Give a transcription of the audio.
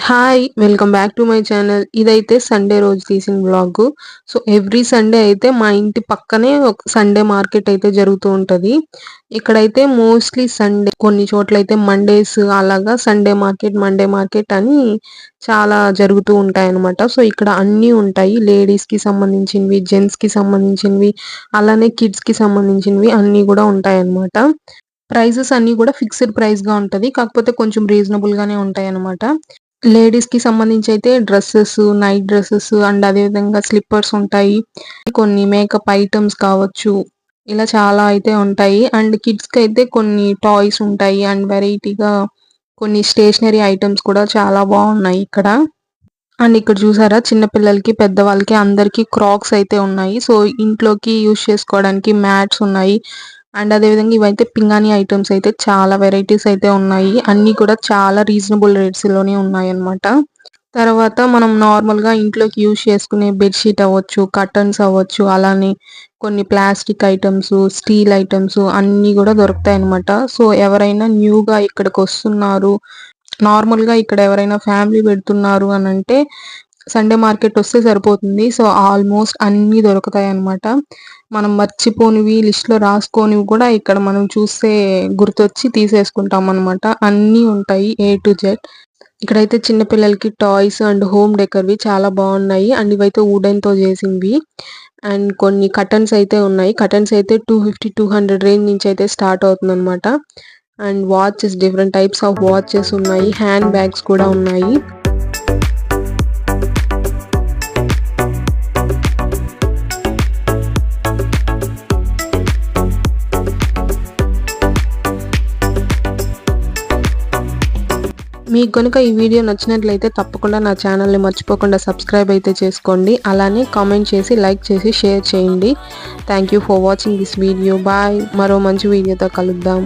Hi! Welcome back to my channel. ఇదైతే Sunday రోజు తీసిన వ్లాగు. సో, ఎవ్రీ సండే అయితే మా ఇంటి పక్కనే ఒక సండే మార్కెట్ అయితే జరుగుతూ ఉంటది. ఇక్కడైతే మోస్ట్‌లీ సండే కొన్ని చోట్లయితే మండేస్ అలాగా మండే మార్కెట్ అని చాలా జరుగుతూ ఉంటాయన్నమాట. సో, ఇక్కడ అన్నీ ఉంటాయి. లేడీస్‌కి సంబంధించినవి, జెంట్స్‌కి సంబంధించినవి, అలానే కిడ్స్‌కి సంబంధించినవి అన్నీ గూడా ఉంటాయన్నమాట. ప్రైజెస్ అన్నీ గూడా ఫిక్స్‌డ్ ప్రైస్‌గా ఉంటది. కాకపోతే కొంచెం రీజనబుల్‌గానే ఉంటాయన్నమాట. లేడీస్‌కి సంబంధించయితే డ్రెసెస్, నైట్ డ్రెసెస్ అండ్ అదే విధంగా స్లిప్పర్స్ ఉంటాయి. కొన్ని మేకప్ ఐటెమ్స్ కావచ్చు. ఇలా చాలా అయితే ఉంటాయి. అండ్ కిడ్స్‌కైతే కొన్ని టాయ్స్ ఉంటాయి. అండ్ వెరైటీగా కొన్ని స్టేషనరీ ఐటెమ్స్ కూడా చాలా బావున్నాయి ఇక్కడ. అండ్ ఇక్కడ చూసారా చిన్న పిల్లలకి, పెద్దవాళ్ళకి అందరికీ క్రాక్స్ అయితే ఉన్నాయి. సో, ఇంట్లోకి యూజ్ చేసుకోవడానికి మ్యాట్స్ ఉన్నాయి. అండ్ అదే విధంగా ఇవైతే పింగాణీ ఐటెమ్స్ అయితే చాలా వెరైటీస్ అయితే ఉన్నాయి. అన్నీ కూడా చాలా రీజనబుల్ రేట్స్‌లోనే ఉన్నాయన్నమాట. తర్వాత మనం నార్మల్‌గా ఇంట్లోకి యూజ్ చేసుకునే బెడ్‌షీట్ అవ్వచ్చు, కర్టన్స్ అవ్వచ్చు, అలానే కొన్ని ప్లాస్టిక్ ఐటెమ్స్, స్టీల్ ఐటెమ్స్ అన్నీ గూడా దొరుకుతాయన్నమాట. సో, ఎవరైనా న్యూగా ఇక్కడికొస్తున్నారు, నార్మల్‌గా ఇక్కడ ఎవరైనా ఫ్యామిలీ పెడుతున్నారు అనంటే సండే మార్కెట్ వస్తే సరిపోతుంది. సో, ఆల్మోస్ట్ అన్నీ దొరుకుతాయన్నమాట. మనం మర్చిపోనివి లిస్ట్‌లో రాసుకోనివి కూడా ఇక్కడ మనం చూస్తే గుర్తొచ్చి తీసేసుకుంటామన్నమాట. అన్నీ ఉంటాయి ఏ టు జెడ్. ఇక్కడైతే చిన్న పిల్లలకి టాయ్స్ అండ్ హోమ్ డెకర్‌వి చాలా బావున్నాయి. అండ్ ఇవైతే వుడెన్‌తో చేసినవి. అండ్ కొన్ని కర్టన్స్ అయితే ఉన్నాయి. కర్టన్స్ అయితే 250, 200 రేంజ్ నుంచి అయితే స్టార్ట్ అవుతుందన్నమాట. And watches different types of watches ఉన్నాయి. హ్యాండ్ బ్యాగ్స్ కూడా ఉన్నాయి. మీకు గనుక ఈ వీడియో నచ్చినట్లయితే తప్పకుండా నా ఛానల్‌ని మర్చిపోకుండా సబ్స్క్రైబ్ అయితే చేసుకోండి. అలానే కామెంట్ చేసి, లైక్ చేసి, షేర్ చేయండి. Thank you for watching this video. Bye. మరో మంచి వీడియోతో కలుద్దాం.